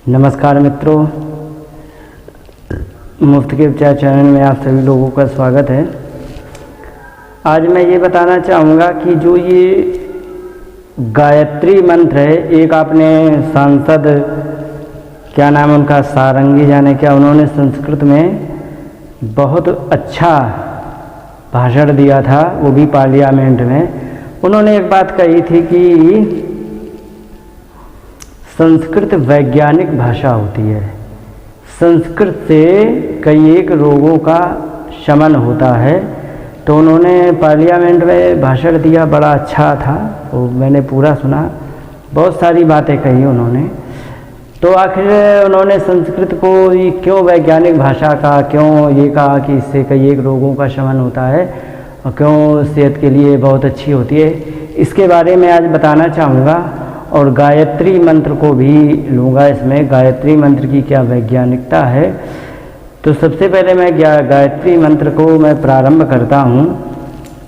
नमस्कार मित्रों, मुफ्त के उपचार चैनल में आप सभी लोगों का स्वागत है। आज मैं ये बताना चाहूँगा कि जो ये गायत्री मंत्र है, एक आपने सांसद क्या नाम उनका सारंगी जाने क्या, उन्होंने संस्कृत में बहुत अच्छा भाषण दिया था, वो भी पार्लियामेंट में। उन्होंने एक बात कही थी कि संस्कृत वैज्ञानिक भाषा होती है, संस्कृत से कई एक रोगों का शमन होता है। तो उन्होंने पार्लियामेंट में भाषण दिया, बड़ा अच्छा था, वो मैंने पूरा सुना, बहुत सारी बातें कही उन्होंने। तो आखिर उन्होंने संस्कृत को क्यों वैज्ञानिक भाषा का, क्यों ये कहा कि इससे कई एक रोगों का शमन होता है और क्यों सेहत के लिए बहुत अच्छी होती है, इसके बारे में आज बताना चाहूँगा। और गायत्री मंत्र को भी लूँगा इसमें, गायत्री मंत्र की क्या वैज्ञानिकता है। तो सबसे पहले मैं गायत्री मंत्र को मैं प्रारंभ करता हूँ।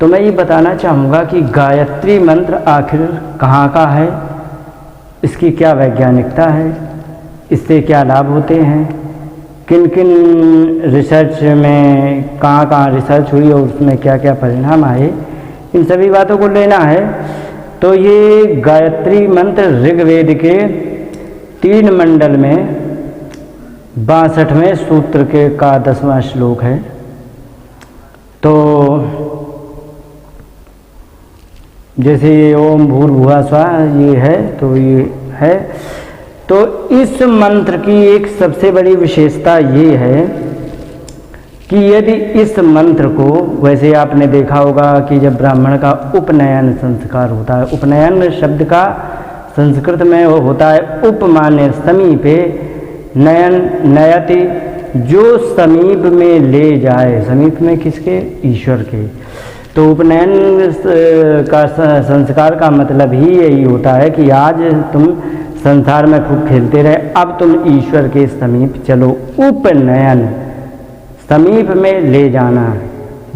तो मैं ये बताना चाहूँगा कि गायत्री मंत्र आखिर कहाँ का है, इसकी क्या वैज्ञानिकता है, इससे क्या लाभ होते हैं, किन किन रिसर्च में कहाँ रिसर्च हुई और उसमें क्या क्या परिणाम आए, इन सभी बातों को लेना है। तो ये गायत्री मंत्र ऋग्वेद के 3 मंडल में 62वें सूत्र के का 10वां श्लोक है। तो जैसे ये ओम भूर्भुवः स्वः ये है, तो ये है। तो इस मंत्र की एक सबसे बड़ी विशेषता ये है कि यदि इस मंत्र को, वैसे आपने देखा होगा कि जब ब्राह्मण का उपनयन संस्कार होता है, उपनयन शब्द का संस्कृत में वो होता है उप माने समीपे, नयन नयति, जो समीप में ले जाए, समीप में किसके, ईश्वर के। तो उपनयन का संस्कार का मतलब ही यही होता है कि आज तुम संसार में खूब खेलते रहे, अब तुम ईश्वर के समीप चलो। उपनयन समीप में ले जाना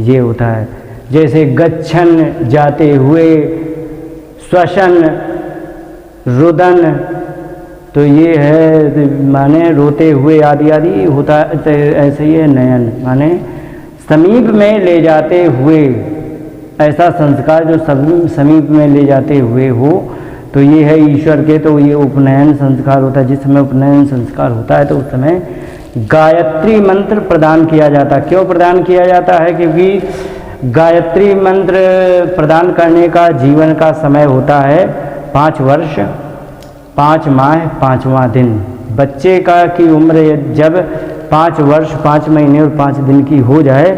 ये होता है। जैसे गच्छन जाते हुए, श्वसन, रुदन, तो ये है माने रोते हुए आदि आदि होता है। ऐसे ही है नयन माने समीप में ले जाते हुए, ऐसा संस्कार जो समीप में ले जाते हुए हो, तो ये है ईश्वर के। तो ये उपनयन संस्कार होता है। जिस समय उपनयन संस्कार होता है तो उस समय गायत्री मंत्र प्रदान किया जाता है। क्यों प्रदान किया जाता है? क्योंकि गायत्री मंत्र प्रदान करने का जीवन का समय होता है 5 वर्ष 5 माह 5वां दिन। बच्चे का की उम्र जब 5 वर्ष 5 महीने और 5 दिन की हो जाए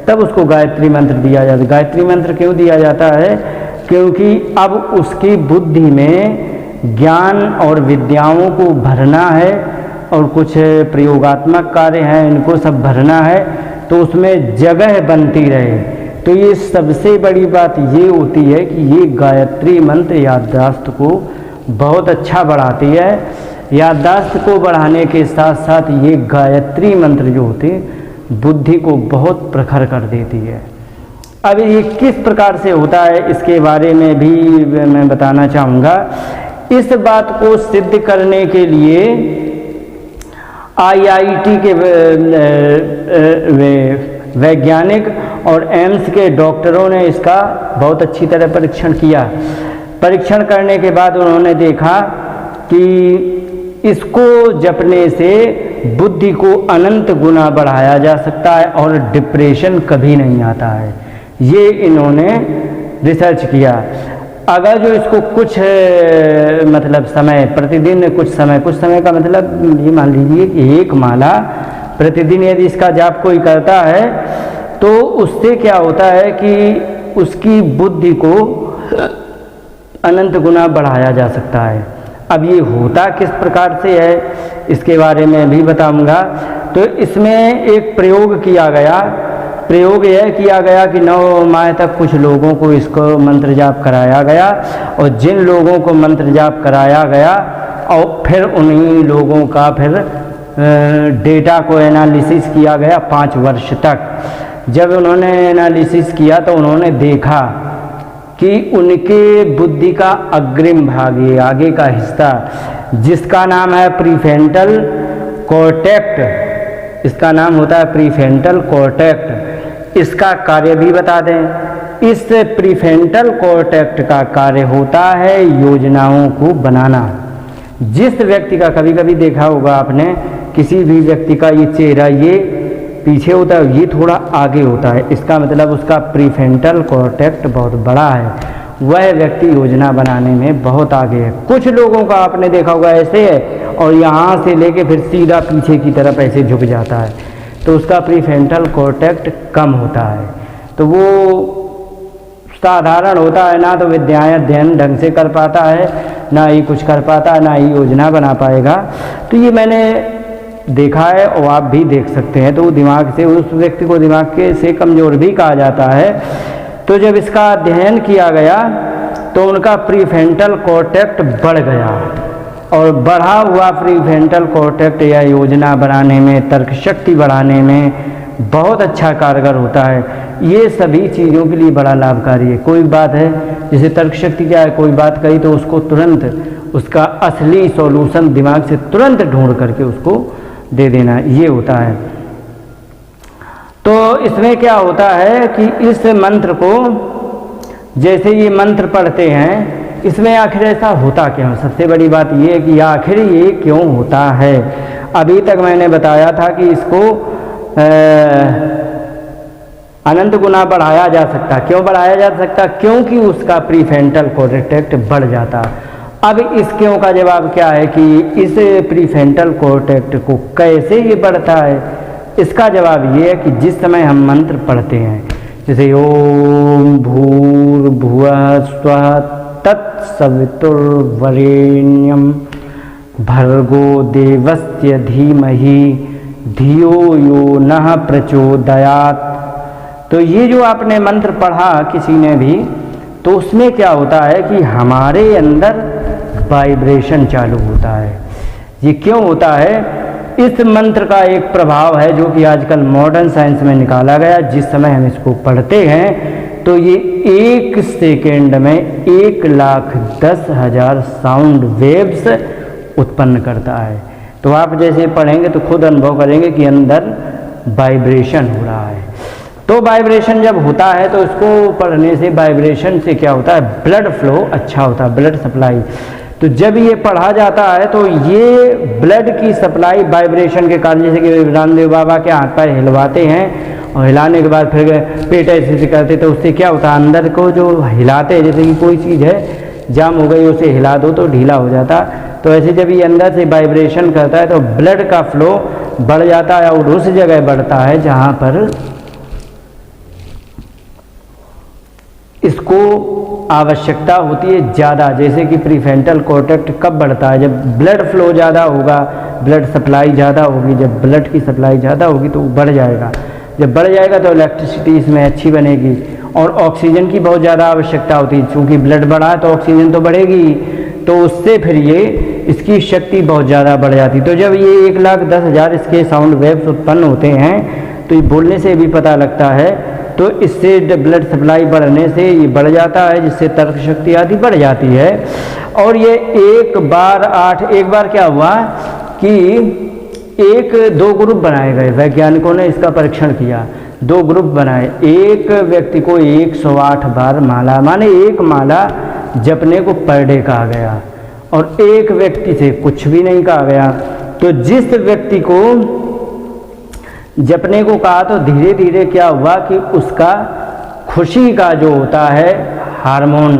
तब उसको गायत्री मंत्र दिया जाता है। गायत्री मंत्र क्यों दिया जाता है? क्योंकि अब उसकी बुद्धि में ज्ञान और विद्याओं को भरना है और कुछ प्रयोगात्मक कार्य हैं, इनको सब भरना है, तो उसमें जगह बनती रहे। तो ये सबसे बड़ी बात ये होती है कि ये गायत्री मंत्र याददाश्त को बहुत अच्छा बढ़ाती है। याददाश्त को बढ़ाने के साथ साथ ये गायत्री मंत्र जो होते बुद्धि को बहुत प्रखर कर देती है। अब ये किस प्रकार से होता है इसके बारे में भी मैं बताना चाहूँगा। इस बात को सिद्ध करने के लिए IIT के वैज्ञानिक और एम्स के डॉक्टरों ने इसका बहुत अच्छी तरह परीक्षण किया। परीक्षण करने के बाद उन्होंने देखा कि इसको जपने से बुद्धि को अनंत गुना बढ़ाया जा सकता है और डिप्रेशन कभी नहीं आता है। ये इन्होंने रिसर्च किया। अगर जो इसको कुछ मतलब समय, प्रतिदिन कुछ समय का मतलब ये मान लीजिए कि 1 माला प्रतिदिन यदि इसका जाप कोई करता है तो उससे क्या होता है कि उसकी बुद्धि को अनंत गुना बढ़ाया जा सकता है। अब ये होता किस प्रकार से है इसके बारे में भी बताऊंगा। तो इसमें एक प्रयोग किया गया। प्रयोग यह किया गया कि 9 माह तक कुछ लोगों को इसको मंत्र जाप कराया गया और जिन लोगों को मंत्र जाप कराया गया और फिर उन्हीं लोगों का फिर डेटा को एनालिसिस किया गया 5 वर्ष तक। जब उन्होंने एनालिसिस किया तो उन्होंने देखा कि उनके बुद्धि का अग्रिम भाग, ये आगे का हिस्सा जिसका नाम है प्रीफ्रंटल कॉर्टेक्स। इसका नाम होता है प्रीफ्रंटल कॉर्टेक्स। इसका कार्य भी बता दें। इस प्रीफ्रंटल कॉर्टेक्स का कार्य होता है योजनाओं को बनाना। जिस व्यक्ति का, कभी कभी देखा होगा आपने, किसी भी व्यक्ति का ये चेहरा ये पीछे होता है, ये थोड़ा आगे होता है, इसका मतलब उसका प्रीफ्रंटल कॉर्टेक्स बहुत बड़ा है, वह व्यक्ति योजना बनाने में बहुत आगे है। कुछ लोगों का आपने देखा होगा ऐसे है और यहाँ से लेके फिर सीधा पीछे की तरफ ऐसे झुक जाता है, तो उसका प्रीफ्रंटल कॉर्टेक्स कम होता है। तो वो साधारण होता है, ना तो विद्याएं अध्ययन ढंग से कर पाता है, ना ही कुछ कर पाता है, ना ही योजना बना पाएगा। तो ये मैंने देखा है और आप भी देख सकते हैं। तो दिमाग से, उस व्यक्ति को दिमाग के से कमज़ोर भी कहा जाता है। तो जब इसका अध्ययन किया गया तो उनका प्रीफ्रंटल कॉर्टेक्स बढ़ गया, और बढ़ा हुआ प्रीफ्रंटल कॉर्टेक्स या योजना बनाने में, तर्क शक्ति बढ़ाने में बहुत अच्छा कारगर होता है। ये सभी चीज़ों के लिए बड़ा लाभकारी है। कोई बात है, जैसे तर्क शक्ति क्या है, कोई बात कही तो उसको तुरंत उसका असली सॉल्यूशन दिमाग से तुरंत ढूंढ करके उसको दे देना, ये होता है। तो इसमें क्या होता है कि इस मंत्र को, जैसे ये मंत्र पढ़ते हैं, इसमें आखिर ऐसा होता क्यों है? सबसे बड़ी बात ये है कि आखिर ये क्यों होता है। अभी तक मैंने बताया था कि इसको अनंत गुना बढ़ाया जा सकता। क्यों बढ़ाया जा सकता? क्योंकि उसका प्रीफ्रंटल कॉर्टेक्स बढ़ जाता। अब इस क्यों का जवाब क्या है कि इस प्रीफ्रंटल कॉर्टेक्स को कैसे ये बढ़ता है। इसका जवाब ये है कि जिस समय हम मंत्र पढ़ते हैं, जैसे ओम भूर्भुवः स्वः तत्सवितुर्वरेण्यम भर्गो देवस्य धीमहि धियो यो नः प्रचोदयात्। तो ये जो आपने मंत्र पढ़ा किसी ने भी, तो उसमें क्या होता है कि हमारे अंदर वाइब्रेशन चालू होता है। ये क्यों होता है? इस मंत्र का एक प्रभाव है जो कि आजकल मॉडर्न साइंस में निकाला गया। जिस समय हम इसको पढ़ते हैं तो ये 1 सेकेंड में 1,10,000 साउंड वेव्स उत्पन्न करता है। तो आप जैसे पढ़ेंगे तो खुद अनुभव करेंगे कि अंदर वाइब्रेशन हो रहा है। तो वाइब्रेशन जब होता है तो इसको पढ़ने से, वाइब्रेशन से क्या होता है, ब्लड फ्लो अच्छा होता है, ब्लड सप्लाई। तो जब ये पढ़ा जाता है तो ये ब्लड की सप्लाई वाइब्रेशन के कारण, जैसे कि रामदेव बाबा के हाथ पैर हिलवाते हैं और हिलाने के बाद फिर पेट ऐसे करते, तो उससे क्या होता है, अंदर को जो हिलाते हैं, जैसे कि कोई चीज़ है जाम हो गई, उसे हिला दो तो ढीला हो जाता। तो ऐसे जब ये अंदर से वाइब्रेशन करता है तो ब्लड का फ्लो बढ़ जाता है और उस जगह बढ़ता है जहाँ पर इसको आवश्यकता होती है ज़्यादा। जैसे कि प्रीफ्रंटल कॉर्टेक्स कब बढ़ता है? जब ब्लड फ्लो ज़्यादा होगा, ब्लड सप्लाई ज़्यादा होगी। जब ब्लड की सप्लाई ज़्यादा होगी तो बढ़ जाएगा। जब बढ़ जाएगा तो इलेक्ट्रिसिटी इसमें अच्छी बनेगी। और ऑक्सीजन की बहुत ज़्यादा आवश्यकता होती है, क्योंकि ब्लड बढ़ा है तो ऑक्सीजन तो बढ़ेगी, तो उससे फिर ये इसकी शक्ति बहुत ज़्यादा बढ़ जाती। तो जब ये 1,10,000 इसके साउंड वेव्स उत्पन्न होते हैं तो ये बोलने से भी पता लगता है। तो इससे ब्लड सप्लाई बढ़ने से ये बढ़ जाता है, जिससे तर्क शक्ति आदि बढ़ जाती है। और ये एक बार क्या हुआ कि 2 ग्रुप बनाए गए, वैज्ञानिकों ने इसका परीक्षण किया। 2 ग्रुप बनाए, एक व्यक्ति को 108 बार माला, माने एक माला जपने को पर डे कहा गया, और एक व्यक्ति से कुछ भी नहीं कहा गया। तो जिस व्यक्ति को जपने को कहा तो धीरे धीरे क्या हुआ कि उसका खुशी का जो होता है हार्मोन,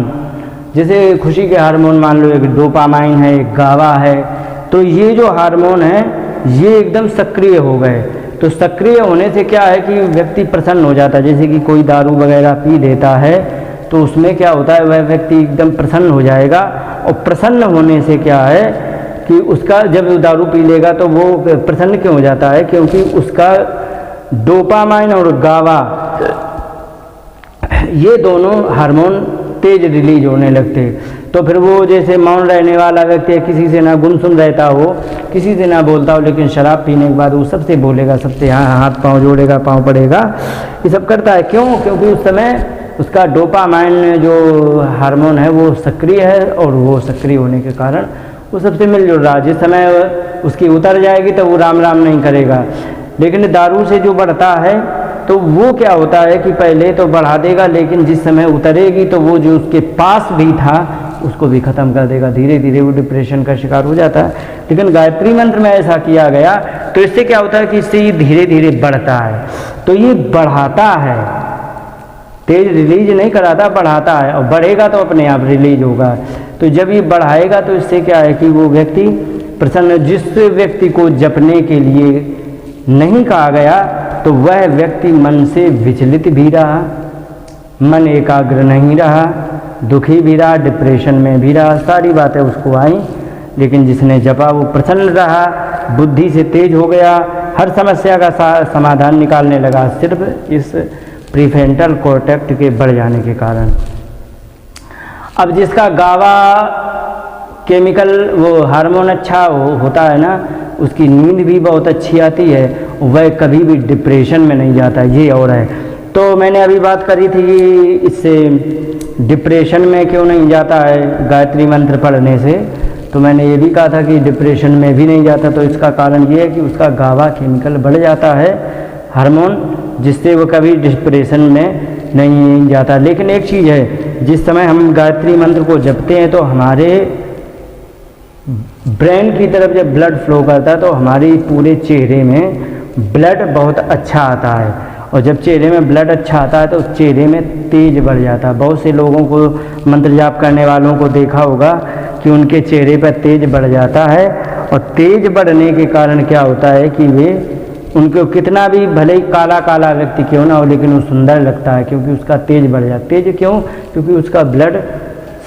जैसे खुशी के हार्मोन मान लो एक डोपामाइन है, एक गावा है, तो ये जो हार्मोन है ये एकदम सक्रिय हो गए। तो सक्रिय होने से क्या है कि व्यक्ति प्रसन्न हो जाता है। जैसे कि कोई दारू वगैरह पी लेता है तो उसमें क्या होता है, वह व्यक्ति एकदम प्रसन्न हो जाएगा। और प्रसन्न होने से क्या है कि उसका, जब दारू पी लेगा तो वो प्रसन्न क्यों हो जाता है, क्योंकि उसका डोपामाइन और गावा ये दोनों हार्मोन तेज रिलीज होने लगते। तो फिर वो जैसे मौन रहने वाला व्यक्ति है, किसी से ना गुमसुम रहता हो, किसी से ना बोलता हो, लेकिन शराब पीने के बाद वो सबसे बोलेगा, सबसे हाथ पांव जोड़ेगा, पांव पड़ेगा, ये सब करता है। क्यों? क्योंकि उस समय उसका डोपामाइन जो हार्मोन है वो सक्रिय है, और वो सक्रिय होने के कारण वो सबसे मिलजुल रहा। जिस समय उसकी उतर जाएगी तो वो राम राम नहीं करेगा। लेकिन दारू से जो बढ़ता है तो वो क्या होता है कि पहले तो बढ़ा देगा, लेकिन जिस समय उतरेगी तो वो जो उसके पास भी था उसको भी ख़त्म कर देगा। धीरे धीरे वो डिप्रेशन का शिकार हो जाता है। लेकिन गायत्री मंत्र में ऐसा किया गया तो इससे क्या होता है कि इससे ये धीरे धीरे बढ़ता है। तो ये बढ़ाता है, तेज रिलीज नहीं कराता, बढ़ाता है। और बढ़ेगा तो अपने आप रिलीज होगा। तो जब ये बढ़ाएगा तो इससे क्या है कि वो व्यक्ति प्रसन्न, जिस व्यक्ति को जपने के लिए नहीं कहा गया तो वह व्यक्ति मन से विचलित भी रहा, मन एकाग्र नहीं रहा, दुखी भी रहा, डिप्रेशन में भी रहा, सारी बातें उसको आई। लेकिन जिसने जपा वो प्रसन्न रहा, बुद्धि से तेज हो गया, हर समस्या का समाधान निकालने लगा, सिर्फ इस प्रीफ्रंटल कॉर्टेक्स के बढ़ जाने के कारण। अब जिसका गावा केमिकल वो हार्मोन अच्छा होता है ना, उसकी नींद भी बहुत अच्छी आती है, वह कभी भी डिप्रेशन में नहीं जाता। ये और है। तो मैंने अभी बात करी थी कि इससे डिप्रेशन में क्यों नहीं जाता है गायत्री मंत्र पढ़ने से, तो मैंने ये भी कहा था कि डिप्रेशन में भी नहीं जाता। तो इसका कारण ये है कि उसका गावा केमिकल बढ़ जाता है, हार्मोन, जिससे वो कभी डिप्रेशन में नहीं जाता। लेकिन एक चीज़ है, जिस समय हम गायत्री मंत्र को जपते हैं तो हमारे ब्रेन की तरफ जब ब्लड फ्लो करता है तो हमारी पूरे चेहरे में ब्लड बहुत अच्छा आता है। और जब चेहरे में ब्लड अच्छा आता है तो चेहरे में तेज बढ़ जाता है। बहुत से लोगों को, मंत्र जाप करने वालों को देखा होगा कि उनके चेहरे पर तेज बढ़ जाता है। और तेज बढ़ने के कारण क्या होता है कि वे, उनको कितना भी भले ही काला काला व्यक्ति क्यों ना हो, लेकिन वो सुंदर लगता है, क्योंकि उसका तेज बढ़ जाता है। तेज क्यों? क्योंकि उसका ब्लड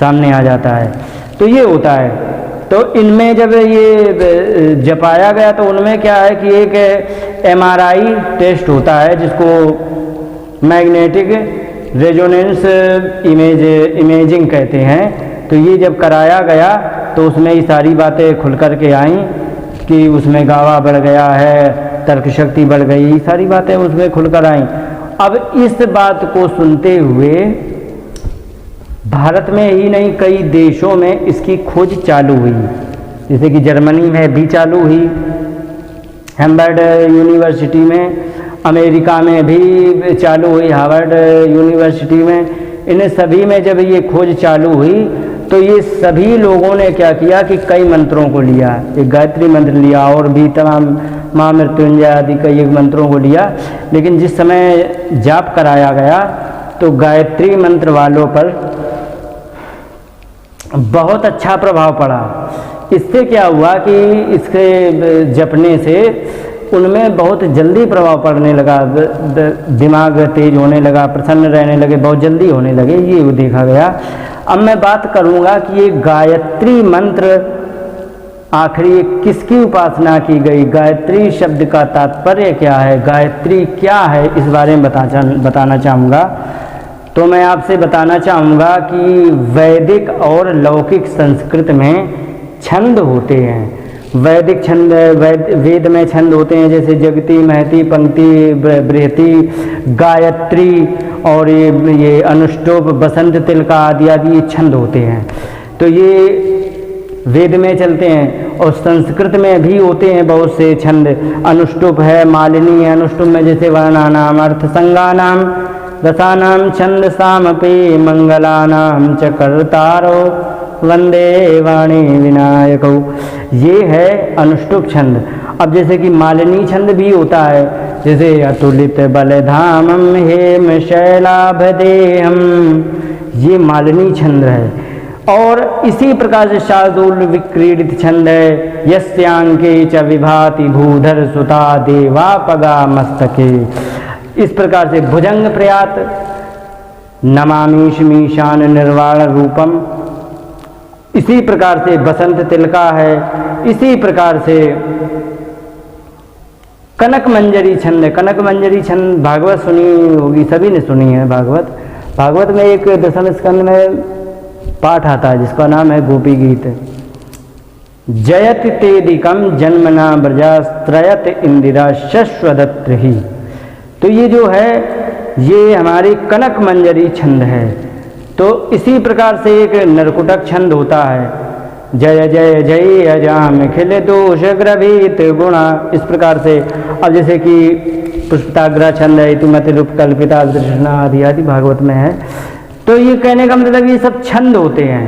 सामने आ जाता है। तो ये होता है। तो इनमें जब ये जपाया गया तो उनमें क्या है कि एक MRI टेस्ट होता है जिसको मैग्नेटिक रेजोनेंस इमेजिंग कहते हैं। तो ये जब कराया गया तो उसमें ये सारी बातें खुल कर के आई कि उसमें गावा बढ़ गया है, तर्क शक्ति बढ़ गई, सारी बातें उसमें खुल कर आई। अब इस बात को सुनते हुए भारत में ही नहीं कई देशों में इसकी खोज चालू हुई। जैसे कि जर्मनी में भी चालू हुई, हैम्बर्ड यूनिवर्सिटी में, अमेरिका में भी चालू हुई, हार्वर्ड यूनिवर्सिटी में। इन सभी में जब ये खोज चालू हुई तो ये सभी लोगों ने क्या किया कि कई मंत्रों को लिया, एक गायत्री मंत्र लिया और भी तमाम महामृत्युंजय आदि कई मंत्रों को लिया। लेकिन जिस समय जाप कराया गया तो गायत्री मंत्र वालों पर बहुत अच्छा प्रभाव पड़ा। इससे क्या हुआ कि इसके जपने से उनमें बहुत जल्दी प्रभाव पड़ने लगा, दिमाग तेज होने लगा, प्रसन्न रहने लगे, बहुत जल्दी होने लगे, ये देखा गया। अब मैं बात करूंगा कि ये गायत्री मंत्र आखिरी किसकी उपासना की गई, गायत्री शब्द का तात्पर्य क्या है, गायत्री क्या है, इस बारे में बताना चाहूँगा। तो मैं आपसे बताना चाहूँगा कि वैदिक और लौकिक संस्कृत में छंद होते हैं। वैदिक छंद, वेद में छंद होते हैं, जैसे जगती, महती, पंक्ति, बृहति, गायत्री और ये अनुष्टुप, बसंत तिलका आदि आदि छंद होते हैं। तो ये वेद में चलते हैं। और संस्कृत में भी होते हैं बहुत से छंद। अनुष्टुप है, मालिनी है। अनुष्टुप में जैसे वर्णानाम, अर्थ संज्ञानाम, रसानाम, छंद सामपि, मंगलानाम च कर्तारो, वंदे वाणी विनायको। ये है अनुष्टुप छंद। अब जैसे कि मालिनी छंद भी होता है, जैसे अतुलित बलधामम हेम शैलाभदेहम, ये मालिनी छंद है। और इसी प्रकार से शार्दूल विक्रीडित छंद है, यस्यांके च विभाति भूधर सुता देवापगा मस्तके। इस प्रकार से भुजंग प्रयात, नमामीशमीशान निर्वाण रूपम, इसी प्रकार से बसंत तिलका है। इसी प्रकार से कनक मंजरी छंद है। कनक मंजरी छंद भागवत सुनी होगी, सभी ने सुनी है भागवत। भागवत में एक 10वें स्कंद में पाठ आता है जिसका नाम है गोपी गीत। जयति तेदिकम जन्मना ब्रजास्त्रयत इंदिरा शश्वदत्र ही। तो ये जो है ये हमारी कनक मंजरी छंद है। तो इसी प्रकार से एक नरकुटक छंद होता है। जय जय जय अजाम खिल दोष ग्रभित गुणा, इस प्रकार से। अब जैसे कि पुष्पताग्रह छंद है, इतिमति रूप कल्पिता तृष्णा आदि आदि भागवत में है। तो ये कहने का मतलब ये सब छंद होते हैं।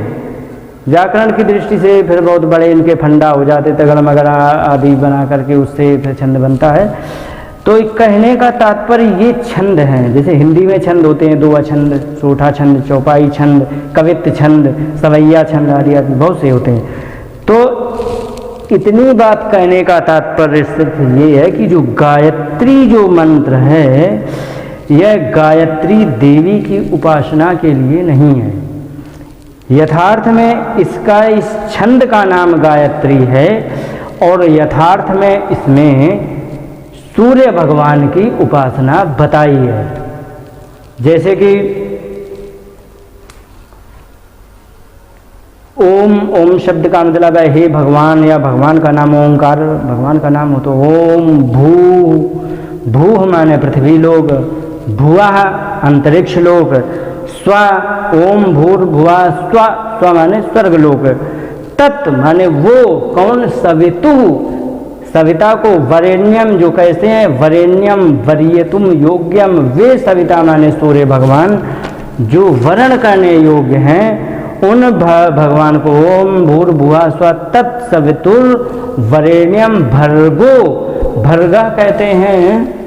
व्याकरण की दृष्टि से फिर बहुत बड़े इनके फंडा हो जाते, तगड़ मगड़ा आदि बना करके उससे फिर छंद बनता है। तो कहने का तात्पर्य ये छंद हैं। जैसे हिंदी में छंद होते हैं, दोहा छंद, सोठा छंद, चौपाई छंद, कवित्त छंद, सवैया छंद आदि आदि बहुत से होते हैं। तो इतनी बात कहने का तात्पर्य सिर्फ ये है कि जो गायत्री जो मंत्र है, यह गायत्री देवी की उपासना के लिए नहीं है। यथार्थ में इसका, इस छंद का नाम गायत्री है और यथार्थ में इसमें सूर्य भगवान की उपासना बताई है। जैसे कि ओम, ओम शब्द का मतलब है हे भगवान, या भगवान का नाम ओंकार भगवान का नाम हो। तो ओम भू, भू माने पृथ्वी लोक, भुवः अंतरिक्ष लोक, स्व ओम भूर्भुवा स्व, स्व माने स्वर्ग लोक, तत् माने वो कौन, सवितु, सविता को वरेण्यम जो कहते हैं, वरेण्यम वरीयतुम योग्यम, वे सविता माने सूर्य भगवान जो वरण करने योग्य हैं, उन भगवान को ओम भूर्भुवा स्व तत्सवितुर वरेण्यम भर्गो, भर्गा कहते हैं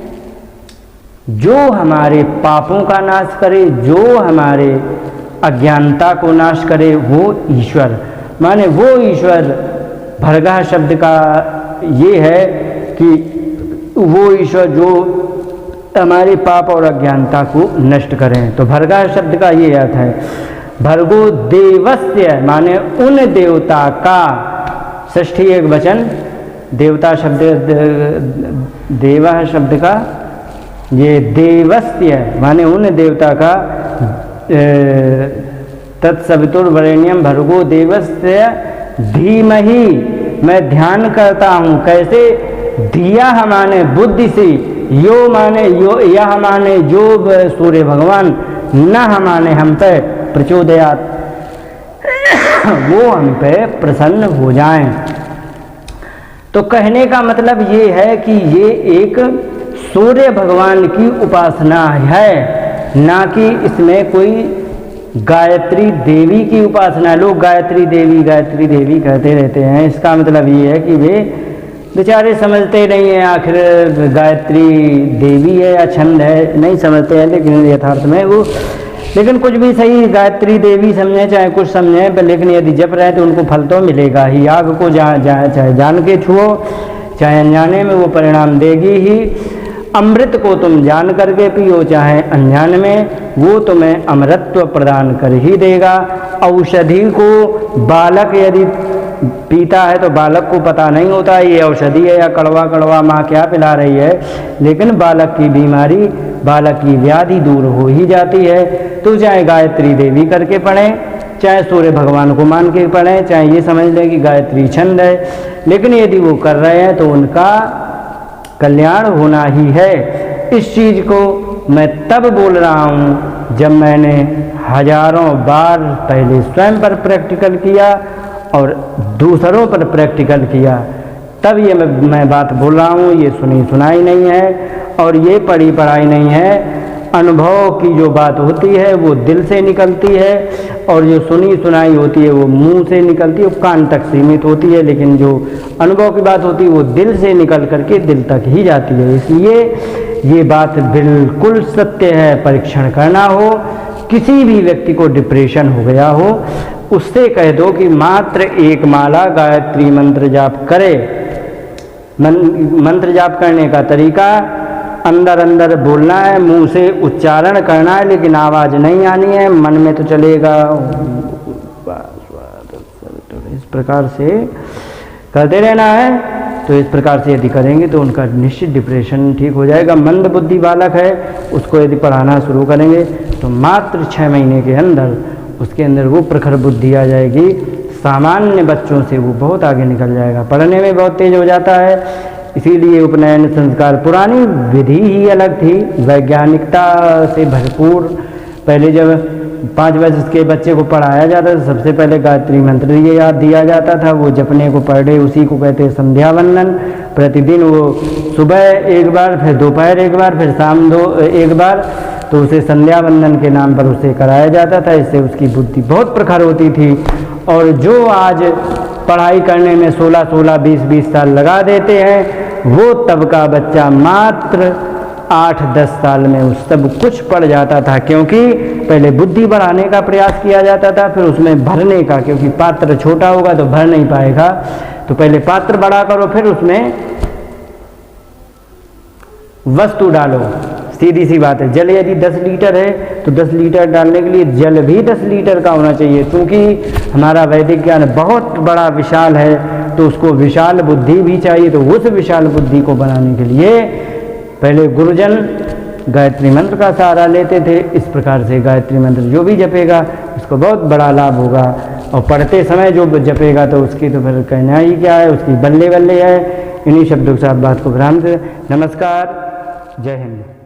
जो हमारे पापों का नाश करे, जो हमारे अज्ञानता को नाश करे, वो ईश्वर माने वो ईश्वर। भर्गा शब्द का ये है कि वो ईश्वर जो हमारे पाप और अज्ञानता को नष्ट करें। तो भर्गा शब्द का ये अर्थ है। भर्गो देवस्य माने उन देवता का, षष्ठी एक वचन, देवता शब्द, देवा शब्द का ये देवस्य माने उन देवता का, तत्सवितुर्वरेण्यम भर्गो देवस्य धीमहि, मैं ध्यान करता हूँ। कैसे, धिया माने बुद्धि से, यो माने यो, यह माने जो सूर्य भगवान, न माने हम पे प्रचोदयात, वो हम पे प्रसन्न हो जाएं। तो कहने का मतलब ये है कि ये एक सूर्य भगवान की उपासना है, ना कि इसमें कोई गायत्री देवी की उपासना। लोग गायत्री देवी कहते रहते हैं। इसका मतलब ये है कि वे बेचारे समझते नहीं हैं आखिर गायत्री देवी है या छंद है, नहीं समझते हैं। लेकिन यथार्थ में वो, लेकिन कुछ भी सही, गायत्री देवी समझें चाहे कुछ समझें, पर लेकिन यदि जप रहे तो उनको फल तो मिलेगा ही। आग को चाहे जान के छुओ चाहे अनजाने में, वो परिणाम देगी ही। अमृत को तुम जान करके पियो चाहे अनजान में, वो तुम्हें अमृतत्व प्रदान कर ही देगा। औषधि को बालक यदि पीता है तो बालक को पता नहीं होता ये औषधि है या कड़वा कड़वा माँ क्या पिला रही है, लेकिन बालक की बीमारी, बालक की व्याधि दूर हो ही जाती है। तो चाहे गायत्री देवी करके पढ़ें, चाहे सूर्य भगवान को मान के पढ़ें, चाहे ये समझ लें कि गायत्री छंद है, लेकिन यदि वो कर रहे हैं तो उनका कल्याण होना ही है। इस चीज़ को मैं तब बोल रहा हूँ जब मैंने हजारों बार पहले स्वयं पर प्रैक्टिकल किया और दूसरों पर प्रैक्टिकल किया, तब ये मैं बात बोल रहा हूँ। ये सुनी सुनाई नहीं है और ये पढ़ी पढ़ाई नहीं है। अनुभव की जो बात होती है वो दिल से निकलती है, और जो सुनी सुनाई होती है वो मुंह से निकलती है, वो कान तक सीमित होती है, लेकिन जो अनुभव की बात होती है वो दिल से निकल करके दिल तक ही जाती है। इसलिए ये बात बिल्कुल सत्य है। परीक्षण करना हो, किसी भी व्यक्ति को डिप्रेशन हो गया हो, उससे कह दो कि मात्र एक माला गायत्री मंत्र जाप करे। मंत्र जाप करने का तरीका, अंदर अंदर बोलना है, मुंह से उच्चारण करना है, लेकिन आवाज़ नहीं आनी है, मन में तो चलेगा। इस प्रकार से करते रहना है। तो इस प्रकार से यदि करेंगे तो उनका निश्चित डिप्रेशन ठीक हो जाएगा। मंद बुद्धि बालक है, उसको यदि पढ़ाना शुरू करेंगे तो मात्र 6 महीने के अंदर उसके अंदर वो प्रखर बुद्धि आ जाएगी। सामान्य बच्चों से वो बहुत आगे निकल जाएगा, पढ़ने में बहुत तेज हो जाता है। इसीलिए उपनयन संस्कार, पुरानी विधि ही अलग थी, वैज्ञानिकता से भरपूर। पहले जब 5 वर्ष के बच्चे को पढ़ाया जाता था, सबसे पहले गायत्री मंत्र ये याद दिया जाता था, वो जपने को पर डे, उसी को कहते हैं संध्या वंदन। प्रतिदिन वो सुबह एक बार, फिर दोपहर एक बार, फिर शाम एक बार, तो उसे संध्या वंदन के नाम पर उसे कराया जाता था। इससे उसकी बुद्धि बहुत प्रखर होती थी। और जो आज पढ़ाई करने में 16-16, 20-20 साल लगा देते हैं, वो तब का बच्चा मात्र 8-10 साल में उस सब कुछ पढ़ जाता था, क्योंकि पहले बुद्धि बढ़ाने का प्रयास किया जाता था, फिर उसमें भरने का, क्योंकि पात्र छोटा होगा तो भर नहीं पाएगा, तो पहले पात्र बड़ा करो, फिर उसमें वस्तु डालो। सीधी सी बात है। जल यदि 10 लीटर है तो 10 लीटर डालने के लिए जल भी 10 लीटर का होना चाहिए, क्योंकि हमारा वैदिक ज्ञान बहुत बड़ा विशाल है, तो उसको विशाल बुद्धि भी चाहिए। तो उस विशाल बुद्धि को बनाने के लिए पहले गुरुजन गायत्री मंत्र का सहारा लेते थे। इस प्रकार से गायत्री मंत्र जो भी जपेगा उसको बहुत बड़ा लाभ होगा, और पढ़ते समय जो जपेगा तो उसकी तो फिर कहना ही क्या है, उसकी बल्ले बल्ले है। इन्हीं शब्दों के साथ बात को विराम दें। नमस्कार, जय हिंद।